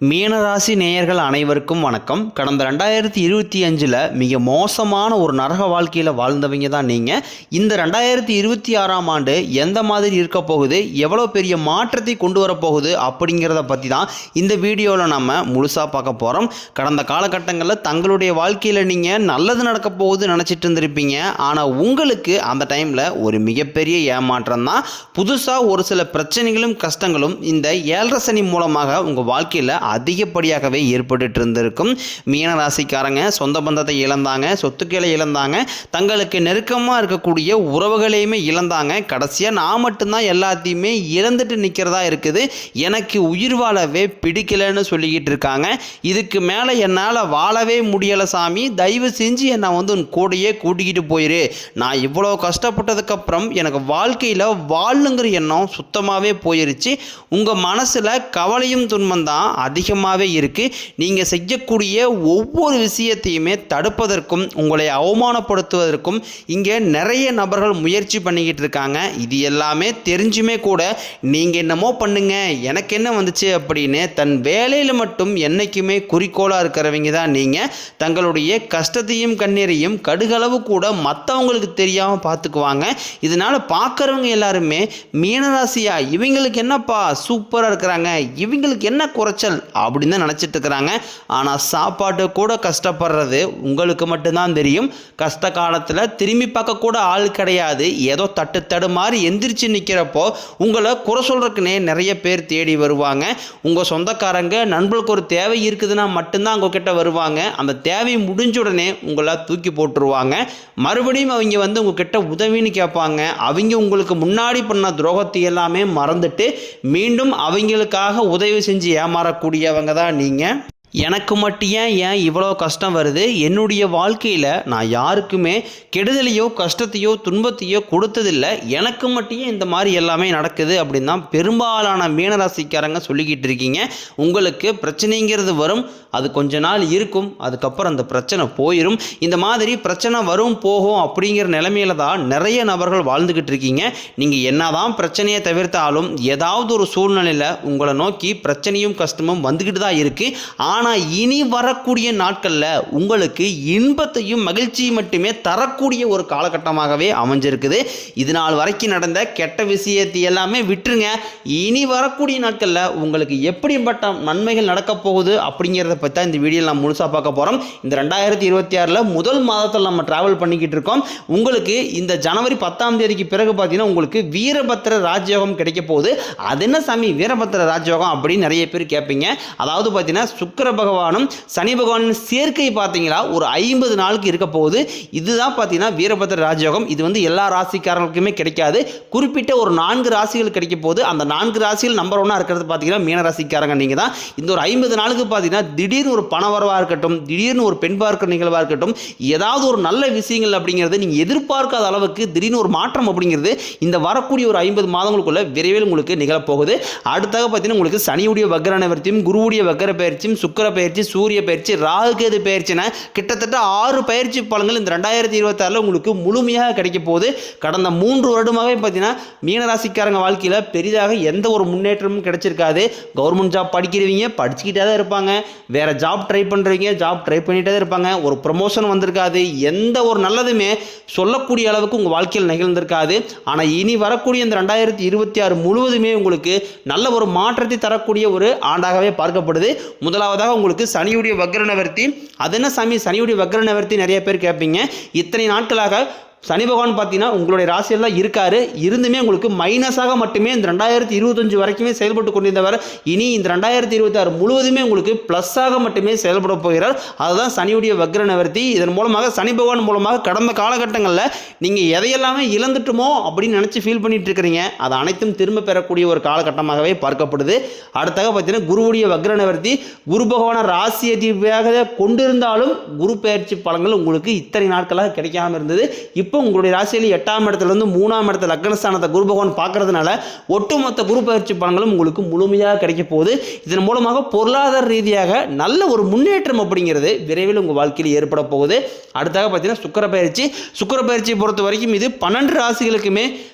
மீனராசி நேயர்கள் அனைவருக்கும் வணக்கம். கடந்த 2025 மிக மோசமான ஒரு நரக வாழ்க்கையில் வாழ்ந்தவங்க தான் நீங்கள். இந்த 2026ஆம் ஆண்டு எந்த மாதிரி இருக்க போகுது, எவ்வளோ பெரிய மாற்றத்தை கொண்டு வரப்போகுது அப்படிங்கிறத பற்றி தான் இந்த வீடியோவில் நம்ம முழுசாக பார்க்க போகிறோம். கடந்த காலகட்டங்களில் தங்களுடைய வாழ்க்கையில் நீங்கள் நல்லது நடக்க போகுது நினச்சிட்டு இருந்திருப்பீங்க. ஆனால் உங்களுக்கு அந்த டைமில் ஒரு மிகப்பெரிய ஏமாற்றம் தான். புதுசாக ஒரு சில பிரச்சனைகளும் கஷ்டங்களும் இந்த 7.5 சனி மூலமாக உங்கள் வாழ்க்கையில் அதிகப்படியாகவே ஏற்பட்டு இருந்திருக்கும். மீனராசிக்காரங்க சொந்த பந்தத்தை இழந்தாங்க, சொத்துக்களை இழந்தாங்க, தங்களுக்கு நெருக்கமாக இருக்கக்கூடிய உறவுகளையுமே இழந்தாங்க. கடைசியாக நான் மட்டும்தான் எல்லாத்தையுமே இழந்துட்டு நிற்கிறதா இருக்குது, எனக்கு உயிர் வாழவே பிடிக்கலன்னு சொல்லிக்கிட்டு இருக்காங்க. இதுக்கு மேலே என்னால் வாழவே முடியலை சாமி, தயவு செஞ்சு என்னை உன் கூடையே கூட்டிக்கிட்டு போயிரு. நான் இவ்வளோ கஷ்டப்பட்டதுக்கப்புறம் எனக்கு வாழ்க்கையில் வாழணுங்கிற எண்ணம் சுத்தமாகவே போயிருச்சு. உங்கள் மனசில் கவலையும் துன்பம் தான் அதிகமாகவே இருக்குது. நீங்கள் செய்யக்கூடிய ஒவ்வொரு விஷயத்தையுமே தடுப்பதற்கும் உங்களை அவமானப்படுத்துவதற்கும் இங்கே நிறைய நபர்கள் முயற்சி பண்ணிக்கிட்டு இருக்காங்க. இது எல்லாமே தெரிஞ்சுமே கூட நீங்கள் என்னமோ பண்ணுங்க, எனக்கு என்ன வந்துச்சு அப்படின்னு தன் வேலையில் மட்டும் என்றைக்குமே குறிக்கோளாக இருக்கிறவங்க தான் நீங்கள். தங்களுடைய கஷ்டத்தையும் கண்ணீரையும் கடுகளவு கூட மற்றவங்களுக்கு தெரியாமல் பார்த்துக்குவாங்க. இதனால் பார்க்குறவங்க எல்லாருமே மீனராசியா இவங்களுக்கு என்னப்பா சூப்பராக இருக்கிறாங்க, இவங்களுக்கு என்ன குறைச்சல் அப்படின்னு தான் நினச்சிட்டு இருக்கிறாங்க. ஆனால் சாப்பாட்டு கூட கஷ்டப்படுறது உங்களுக்கு மட்டும்தான் தெரியும். கஷ்ட காலத்தில் திரும்பி பார்க்க கூட ஆள் கிடையாது. ஏதோ தட்டு மாதிரி எந்திரிச்சு நிற்கிறப்போ உங்களை குறை சொல்கிறதுக்குனே நிறைய பேர் தேடி வருவாங்க. உங்கள் சொந்தக்காரங்க நண்பர்களுக்கு ஒரு தேவை இருக்குதுன்னா மட்டும்தான் உங்ககிட்ட வருவாங்க. அந்த தேவை முடிஞ்ச உடனே உங்களை தூக்கி போட்டுருவாங்க. மறுபடியும் அவங்க உங்ககிட்ட உதவின்னு கேட்பாங்க. அவங்க உங்களுக்கு முன்னாடி பண்ண துரோகத்தை எல்லாமே மறந்துட்டு மீண்டும் அவங்களுக்காக உதவி செஞ்சு ஏமாறக்கூடியவங்க தான் நீங்கள். எனக்கு மட்டும் ஏன் இவ்வளோ கஷ்டம் வருது, என்னுடைய வாழ்க்கையில் நான் யாருக்குமே கெடுதலையோ கஷ்டத்தையோ துன்பத்தையோ கொடுத்ததில்லை, எனக்கு மட்டும் இந்த மாதிரி எல்லாமே நடக்குது அப்படின்னு தான் பெரும்பாலான மீனராசிக்காரங்க சொல்லிக்கிட்டு இருக்கீங்க. உங்களுக்கு பிரச்சனைங்கிறது வரும், அது கொஞ்ச நாள் இருக்கும், அதுக்கப்புறம் அந்த பிரச்சனை போயிடும். இந்த மாதிரி பிரச்சனை வரும் போகும் அப்படிங்கிற நிலைமையில தான் நிறைய நபர்கள் வாழ்ந்துக்கிட்டு இருக்கீங்க. நீங்கள் என்னதான் பிரச்சனையை தவிர்த்தாலும் ஏதாவது ஒரு சூழ்நிலையில் உங்களை நோக்கி பிரச்சனையும் கஷ்டமும் வந்துக்கிட்டு தான் இருக்குது. ஆனால் இனி வரக்கூடிய நாட்களில் உங்களுக்கு இன்பத்தையும் மகிழ்ச்சியும் மட்டுமே தரக்கூடிய ஒரு காலகட்டமாகவே அமைஞ்சிருக்குது. இது நாள் வரைக்கும் நடந்த கெட்ட விஷயத்தை எல்லாமே விட்டுருங்க. இனி வரக்கூடிய நாட்களில் உங்களுக்கு எப்படிப்பட்ட நன்மைகள் நடக்க போகுது அப்படிங்கிறத பற்றி தான் இந்த வீடியோவில் நம்ம முழுசாக பார்க்க போகிறோம். இந்த 2026 முதல் மாதத்தில் நம்ம ட்ராவல் பண்ணிக்கிட்டு இருக்கோம். உங்களுக்கு இந்த ஜனவரி 10ஆம் தேதிக்கு பிறகு பார்த்தீங்கன்னா உங்களுக்கு வீரபத்திர ராஜயோகம் கிடைக்க போகுது. அது என்ன சாமி வீரபத்திர ராஜயோகம் அப்படின்னு நிறைய பேர் கேட்பீங்க. அதாவது பார்த்தீங்கன்னா சுக்கிர பகவானும் சனி பகவானின் சேர்க்கை பார்த்தீங்களா ஒரு 50 நாளுக்கு இருக்க போகுது. இதுதான் பார்த்தீங்கன்னா வீரபத்திர ராஜயோகம். இது எல்லா ராசிக்காரர்களுக்குமே கிடைக்காது. குறிப்பிட்ட ஒரு 4 ராசிகள் கிடைக்க போகுது. அந்த 4 ராசிகள் நம்பர் 1 இருக்கிறது பார்த்தீங்கன்னா மீனராசிக்காரங்க நீங்கள் தான். இந்த ஒரு 50 நாளுக்கு பார்த்தீங்கன்னா திடீர்னு ஒரு பண வரவாக இருக்கட்டும், திடீர்னு ஒரு பெண் பார்க்கிற நிகழ்வாக இருக்கட்டும், ஏதாவது ஒரு நல்ல விஷயங்கள் அப்படிங்கிறது நீங்கள் எதிர்பார்க்காத அளவுக்கு திடீர்னு ஒரு மாற்றம் அப்படிங்கிறது இந்த வரக்கூடிய ஒரு 50 மாதங்களுக்குள்ள விரைவில் உங்களுக்கு நிகழப்போகுது. அடுத்தாக பார்த்தீங்கன்னா உங்களுக்கு சனியுடைய வக்ர நிவர்த்தியும், குருவுடைய வக்ர பயிற்சியும், சுக்கிர பயிற்சி, சூரிய பயிற்சி, ராகு கேது பயிற்சின கிட்டத்தட்ட 6 பயிற்சி பலன்கள் இந்த 2026 உங்களுக்கு முழுமையாக கிடைக்க போகுது. கடந்த 3 வருடமாகவே பார்த்தீங்கன்னா மீனராசிக்காரங்க வாழ்க்கையில் பெரிதாக எந்த ஒரு முன்னேற்றமும் கிடைச்சிருக்காது. கவர்மெண்ட் ஜாப் படிக்கிறவங்க படிச்சுக்கிட்டே தான் இருப்பாங்க, வேற ஜாப் ட்ரை பண்ணுறவங்க ஜாப் ட்ரை பண்ணிகிட்டே தான் இருப்பாங்க, ஒரு ப்ரமோஷன் வந்திருக்காது, எந்த ஒரு நல்லதுமே சொல்லக்கூடிய அளவுக்கு உங்கள் வாழ்க்கையில் நிகழ்ந்திருக்காது. ஆனால் இனி வரக்கூடிய இந்த 2026 முழுவதுமே உங்களுக்கு நல்ல ஒரு மாற்றத்தை தரக்கூடிய ஒரு ஆண்டாகவே பார்க்கப்படுது. முதலாவதாக உங்களுக்கு சனியுடைய வக்ர நிவர்த்தி. அது என்ன சாமி சனியுடைய வக்ர நிவர்த்தி நிறைய பேர் கேட்பீங்க. இத்தனை நாட்களாக சனி பகவான் பார்த்தீங்கன்னா உங்களுடைய ராசியெல்லாம் இருக்காரு, இருந்துமே உங்களுக்கு மைனஸாக மட்டுமே இந்த 2025 வரைக்குமே செயல்பட்டு கொண்டிருந்தவர் இனி இந்த 2026 முழுவதுமே உங்களுக்கு ப்ளஸ்ஸாக மட்டுமே செயல்பட போகிறார். அதுதான் சனியுடைய வக்ர நிவர்த்தி. இதன் மூலமாக சனி பகவான் மூலமாக கடந்த காலகட்டங்களில் நீங்கள் எதையெல்லாமே இழந்துட்டுமோ அப்படின்னு நினச்சி ஃபீல் பண்ணிட்டு இருக்கிறீங்க, அது அனைத்தும் திரும்ப பெறக்கூடிய ஒரு காலகட்டமாகவே பார்க்கப்படுது. அடுத்தாக பார்த்தீங்கன்னா குருவுடைய வக்ர நிவர்த்தி. குரு பகவான ராசி அதிபதியாக கொண்டிருந்தாலும் குரு பயிற்சி பலன்கள் உங்களுக்கு இத்தனை நாட்களாக கிடைக்காம இருந்தது. இப்போ உங்களுடைய ராசியில் 8ஆம் இடத்துலேருந்து 3ஆம் இடத்துல லக்னஸ்தானத்தை குரு பகவான் பார்க்கறதுனால ஒட்டுமொத்த குரு பயிற்சி பலன்களும் உங்களுக்கு முழுமையாக கிடைக்க போகுது. இதன் மூலமாக பொருளாதார ரீதியாக நல்ல ஒரு முன்னேற்றம் அப்படிங்கிறது விரைவில் உங்கள் வாழ்க்கையில் ஏற்பட போகுது. அடுத்தாக பார்த்தீங்கன்னா சுக்கிர பயிற்சி. சுக்கிர பயிற்சியை பொறுத்த வரைக்கும் இது 12 ராசிகளுக்குமே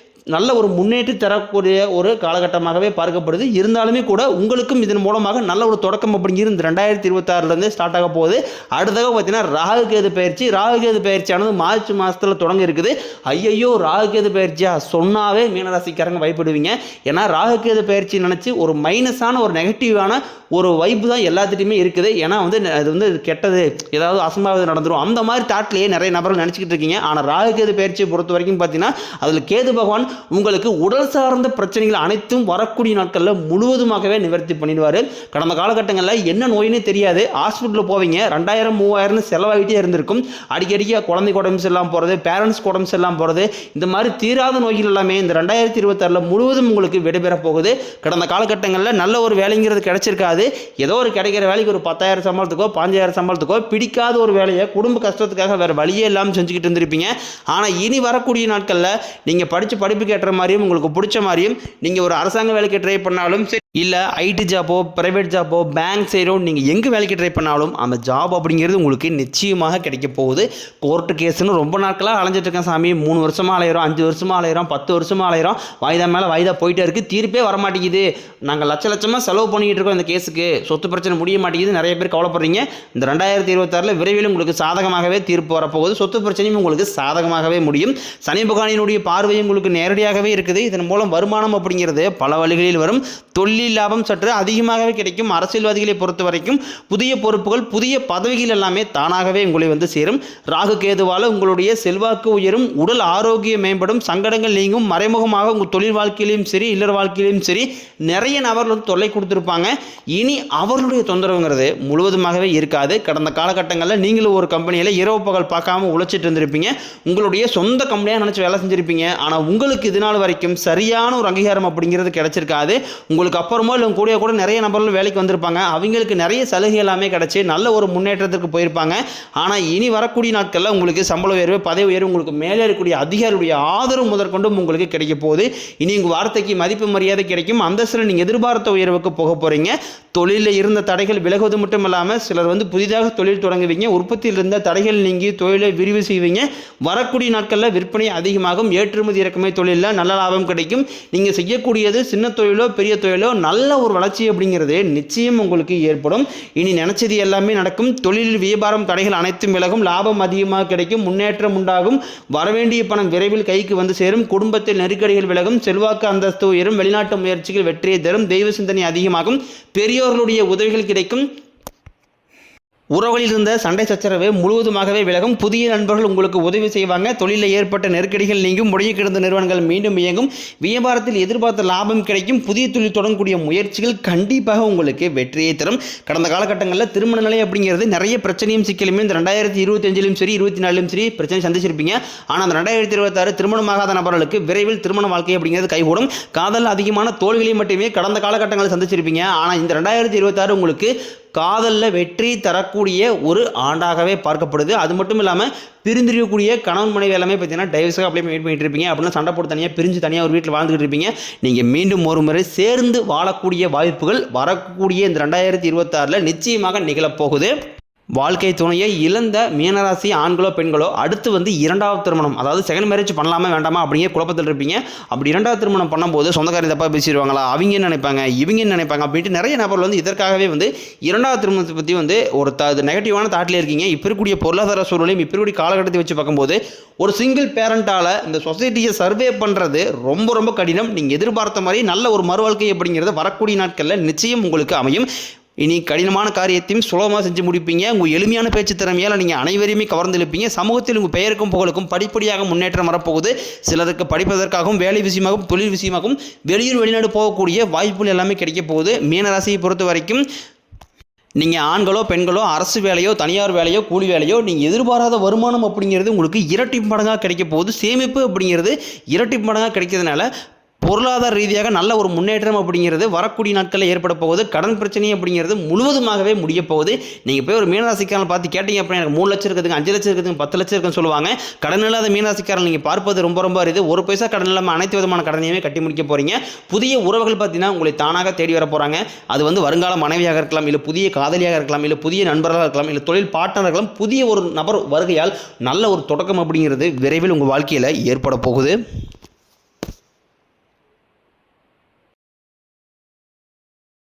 நல்ல ஒரு முன்னேற்றி தரக்கூடிய ஒரு காலகட்டமாகவே பார்க்கப்படுது. இருந்தாலுமே கூட உங்களுக்கும் இதன் மூலமாக நல்ல ஒரு தொடக்கம் அப்படிங்கிறது இந்த 2026 ஸ்டார்ட் ஆக போகுது. அடுத்ததாக பார்த்தீங்கன்னா ராகுகேது பயிற்சியானது மார்ச் மாதத்தில் தொடங்க இருக்குது. ஐயையோ ராகுகேது பயிற்சியா சொன்னாவே மீனராசிக்காரங்க பயப்படுவீங்க. ஏன்னா ராகுகேது பயிற்சி நினச்சி ஒரு மைனஸான ஒரு நெகட்டிவான ஒரு வைப்பு தான் எல்லாத்துட்டையுமே இருக்குது. ஏன்னா அது கெட்டது, ஏதாவது அசம்பாவிதம் நடந்துடும், அந்த மாதிரி தாட்லேயே நிறைய நபர்கள் நினச்சிக்கிட்டு இருக்கீங்க. ஆனால் ராகுகேது பயிற்சியை பொறுத்த வரைக்கும் பார்த்தீங்கன்னா அதில் கேது பகவான் உங்களுக்கு உடல் சார்ந்த பிரச்சனைகள் அனைத்தும் வரக்கூடிய நாட்களில் முழுவதுமாகவே நிவர்த்தி பண்ணிடுவார். கடந்த காலகட்டங்களில் என்ன நோயினே தெரியாது, ஹாஸ்பிட்டலில் போவீங்க, 2000-3000 செலவாகிட்டே இருந்திருக்கும். அடிக்கடிக்கு குழந்தை உடம்பு எல்லாம் போகிறது, பேரண்ட்ஸ் உடம்பு எல்லாம் போகிறது, இந்த மாதிரி தீராத நோய்கள் எல்லாமே இந்த 2026 முழுவதும் உங்களுக்கு விடைபெற போகுது. கடந்த காலகட்டங்களில் நல்ல ஒரு வேலைங்கிறது கிடைச்சிருக்காது. ஏதோ ஒரு கிடைக்கிற வேலைக்கு ஒரு 10,000 சம்பளத்துக்கோ 5,000 சம்பளத்துக்கோ பிடிக்காத ஒரு வேலையை குடும்ப கஷ்டத்துக்காக வேறு வழியே இல்லாமல் செஞ்சுக்கிட்டு இருந்திருப்பீங்க. ஆனால் இனி வரக்கூடிய நாட்களில் நீங்கள் படித்த படிப்புக்கு ஏற்ற மாதிரியும் உங்களுக்கு பிடிச்ச மாதிரியும் நீங்கள் ஒரு அரசாங்க வேலைக்கு ட்ரை பண்ணாலும் சரி, இல்லை ஐடி ஜாப்போ ப்ரைவேட் ஜாப்போ பேங்க் சைடோ நீங்கள் எங்கே வேலைக்கு ட்ரை பண்ணாலும் அந்த ஜாப் அப்படிங்கிறது உங்களுக்கு நிச்சயமாக கிடைக்க போகுது. கோர்ட்டு கேஸுன்னு ரொம்ப நாட்களாக அலைஞ்சிட்டு இருக்கேன் சாமி, 3 வருஷமாக அலையிறோம், 5 வருஷமாக அலையிறோம், 10 வருஷமாக அலையிறோம், வாய்தா மேலே வாய்தா போயிட்டே இருக்குது, தீர்ப்பே வரமாட்டேங்குது, நாங்கள் லட்சமாக செலவு பண்ணிக்கிட்டு இருக்கோம் இந்த கேஸுக்கு, சொத்து பிரச்சனை முடிய மாட்டேங்குது, நிறைய பேர் கவலைப்படுறீங்க. இந்த 2026 விரைவில் உங்களுக்கு சாதகமாகவே தீர்ப்பு வரப்போகுது. சொத்து பிரச்சனையும் உங்களுக்கு சாதகமாகவே முடியும். சனி பகவானினுடைய பார்வையும் உங்களுக்கு நேரடியாகவே இருக்குது. இதன் மூலம் வருமானம் அப்படிங்கிறது பல வழிகளில் வரும். தொழில் லாபம் சற்று அதிகமாகவே கிடைக்கும். அரசியல்வாதிகளை பொறுத்த வரைக்கும் புதிய பொறுப்புகள், புதிய பதவிகள் எல்லாமே தானாகவே உங்களை சேரும். ராகு கேதுவால் உங்களுடைய செல்வாக்கு உயரும், உடல் ஆரோக்கியம் மேம்படும், சங்கடங்கள் நீங்கும். மறைமுகமாக உங்கள் தொழில் வாழ்க்கையிலும் சரி இல்லற வாழ்க்கையிலும் சரி நிறைய நபர்கள் தொல்லை கொடுத்துருப்பாங்க. இனி அவர்களுடைய தொந்தரவுங்கிறது முழுவதுமாகவே இருக்காது. கடந்த காலகட்டங்களில் நீங்களும் ஒரு கம்பெனியில் இரவு பகல் பார்க்காம உழைச்சிட்டு இருந்திருப்பீங்க, உங்களுடைய சொந்த கம்பெனியாக நினச்சி வேலை செஞ்சுருப்பீங்க. ஆனால் உங்களுக்கு இது நாள் வரைக்கும் சரியான ஒரு அங்கீகாரம் அப்படிங்கிறது கிடைச்சிருக்காது. உங்களுக்கு அப்புறமோ இல்லை கூட நிறைய நபர்கள் வேலைக்கு வந்திருப்பாங்க, அவங்களுக்கு நிறைய சலுகை எல்லாமே கிடைச்சி நல்ல ஒரு முன்னேற்றத்திற்கு போயிருப்பாங்க. ஆனால் இனி வரக்கூடிய நாட்களில் உங்களுக்கு சம்பள உயர்வு, பதவி உயர்வு, உங்களுக்கு மேலே இருக்கக்கூடிய அதிகாரியுடைய ஆதரவு முதற்கொண்டும் உங்களுக்கு கிடைக்க போகுது. இனி உங்கள் வார்த்தைக்கு மதிப்பு மரியாதை கிடைக்கும். அந்தஸ்தில் நீங்கள் எதிர்பார்த்த உயர்வுக்கு போக போகிறீங்க. தொழிலில் இருந்த தடைகள் விலகுவது மட்டும் இல்லாமல் சிலர் புதிதாக தொழில் தொடங்குவீங்க. உற்பத்தியில் இருந்த தடைகள் நீங்கி தொழிலை விரிவு செய்வீங்க. வரக்கூடிய நாட்களில் விற்பனை அதிகமாகும். ஏற்றுமதி இறக்குமதி தொழிலில் நல்ல லாபம் கிடைக்கும். நீங்கள் செய்யக்கூடியது சின்ன தொழிலோ பெரிய தொழிலோ நல்ல ஒரு வளர்ச்சி அப்படிங்கிறது நிச்சயம் உங்களுக்கு ஏற்படும். இனி நினைச்சது எல்லாமே நடக்கும். தொழிலில் வியாபாரம் தடைகள் அனைத்தும் விலகும். லாபம் அதிகமாக கிடைக்கும். முன்னேற்றம் உண்டாகும். வரவேண்டிய பணம் விரைவில் கைக்கு சேரும். குடும்பத்தில் நெருக்கடிகள் விலகும். செல்வாக்கு அந்தஸ்து உயரும். வெளிநாட்டு முயற்சிகள் வெற்றியை தரும். தெய்வ சிந்தனை அதிகமாகும். பெரியோர்களுடைய உதவிகள் கிடைக்கும். உறவுகளில் இருந்த சண்டை சச்சரவு முழுவதுமாகவே விலகும். புதிய நண்பர்கள் உங்களுக்கு உதவி செய்வாங்க. தொழிலில் ஏற்பட்ட நெருக்கடிகள் நீங்கும். முடங்கி கிடந்த நிறுவனங்கள் மீண்டும் இயங்கும். வியாபாரத்தில் எதிர்பார்த்த லாபம் கிடைக்கும். புதிய தொழில் தொடங்கக்கூடிய முயற்சிகள் கண்டிப்பாக உங்களுக்கு வெற்றியை தரும். கடந்த காலகட்டங்களில் திருமண நிலை அப்படிங்கிறது நிறைய பிரச்சனையும் சிக்கலுமே இந்த 2025 சரி 24 சரி பிரச்சனை சந்திச்சிருப்பீங்க. ஆனால் அந்த 2026 திருமணமாகாத நபர்களுக்கு விரைவில் திருமண வாழ்க்கை அப்படிங்கிறது கைகூடும். காதல் அதிகமான தோல்விகளை மட்டுமே கடந்த காலகட்டங்களில் சந்திச்சிருப்பீங்க. ஆனால் இந்த 2026 உங்களுக்கு காதலில் வெற்றி தரக்கூடிய ஒரு ஆண்டாகவே பார்க்கப்படுது. அது மட்டும் இல்லாமல் பிரிந்திருக்கக்கூடிய கணவன் மனைவி எல்லாமே பார்த்தீங்கன்னா டைவர்ஸாக அப்படியே வெயிட் பண்ணிட்டு இருப்பீங்க. அப்படின்னா சண்டை போட்டு தனியாக பிரிஞ்சு தனியாக ஒரு வீட்டில் வாழ்ந்துகிட்டு இருப்பீங்க. நீங்கள் மீண்டும் ஒரு முறை சேர்ந்து வாழக்கூடிய வாய்ப்புகள் வரக்கூடிய இந்த 2026 நிச்சயமாக நிகழப்போகுது. வாழ்க்கை துணையை இழந்த மீனராசி ஆண்களோ பெண்களோ அடுத்து இரண்டாவது திருமணம், அதாவது செகண்ட் மேரேஜ் பண்ணலாமா வேண்டாமா அப்படிங்கிற குழப்பத்தில் இருப்பீங்க. அப்படி இரண்டாவது திருமணம் பண்ணும்போது சொந்தக்காரங்க தப்பாக பேசிடுவாங்களா, அவங்க என்ன நினைப்பாங்க, இவங்க என்ன நினைப்பாங்க அப்படின்ட்டு நிறைய நபர்கள் இதற்காகவே இரண்டாவது திருமணத்தை பற்றி ஒரு நெகட்டிவான தாட்டில் இருக்கீங்க. இப்போ இருக்கக்கூடிய பொருளாதார சூழ்நிலையும் இப்போ இருக்கக்கூடிய காலகட்டத்தை வச்சு பார்க்கும்போது ஒரு சிங்கிள் பேரண்டால் இந்த சொசைட்டியை சர்வே பண்ணுறது ரொம்ப ரொம்ப கடினம். நீங்கள் எதிர்பார்த்த மாதிரி நல்ல ஒரு மறுவாழ்க்கை அப்படிங்கிறது வரக்கூடிய நாட்களில் நிச்சயம் உங்களுக்கு அமையும். இனி கடினமான காரியத்தையும் சுலபமாக செஞ்சு முடிப்பீங்க. உங்கள் எளிமையான பேச்சு திறமையால் நீங்கள் அனைவரையுமே கவர்ந்தெழுப்பீங்க. சமூகத்தில் உங்கள் பெயருக்கும் புகழுக்கும் படிப்படியாக முன்னேற்றம் வரப்போகுது. சிலருக்கு படிப்பதற்காகவும் வேலை விஷயமாகவும் தொழில் விஷயமாகவும் வெளியூர் வெளிநாடு போகக்கூடிய வாய்ப்புகள் எல்லாமே கிடைக்க போகுது. மீனராசியை பொறுத்த வரைக்கும் நீங்கள் ஆண்களோ பெண்களோ அரசு வேலையோ தனியார் வேலையோ கூலி வேலையோ நீங்கள் எதிர்பாராத வருமானம் அப்படிங்கிறது உங்களுக்கு இரட்டிப்பு மடங்காக கிடைக்க போகுது. சேமிப்பு அப்படிங்கிறது இரட்டிப்பு மடங்காக கிடைக்கிறதுனால பொருளாதார ரீதியாக நல்ல ஒரு முன்னேற்றம் அப்படிங்கிறது வரக்கூடிய நாட்களில் ஏற்பட போகுது. கடன் பிரச்சனை அப்படிங்கிறது முழுவதுமாகவே முடிய போகுது. நீங்கள் போய் ஒரு மீனராசிக்காரன் பார்த்து கேட்டீங்க அப்படின்னா எனக்கு 3 லட்சம் இருக்குதுங்க, 5 லட்சம் இருக்குதுங்க, 10 லட்சம் இருக்குன்னு சொல்லுவாங்க. கடன் இல்லாத மீனராசிக்காரன் நீங்கள் பார்ப்பது ரொம்ப ரொம்ப அரிது. ஒரு பைசா கடன் இல்லாமல் அனைத்து விதமான கடனையுமே கட்டி முடிக்க போகிறீங்க. புதிய உறவுகள் பார்த்தீங்கன்னா உங்களை தானாக தேடி வர போகிறாங்க. அது வருங்கால மனைவியாக இருக்கலாம், இல்லை புதிய காதலியாக இருக்கலாம், இல்லை புதிய நண்பர்களாக இருக்கலாம், இல்லை தொழில் பார்ட்னர்களும் புதிய ஒரு நபர் வருகையால் நல்ல ஒரு தொடக்கம் அப்படிங்கிறது விரைவில் உங்கள் வாழ்க்கையில் ஏற்பட போகுது.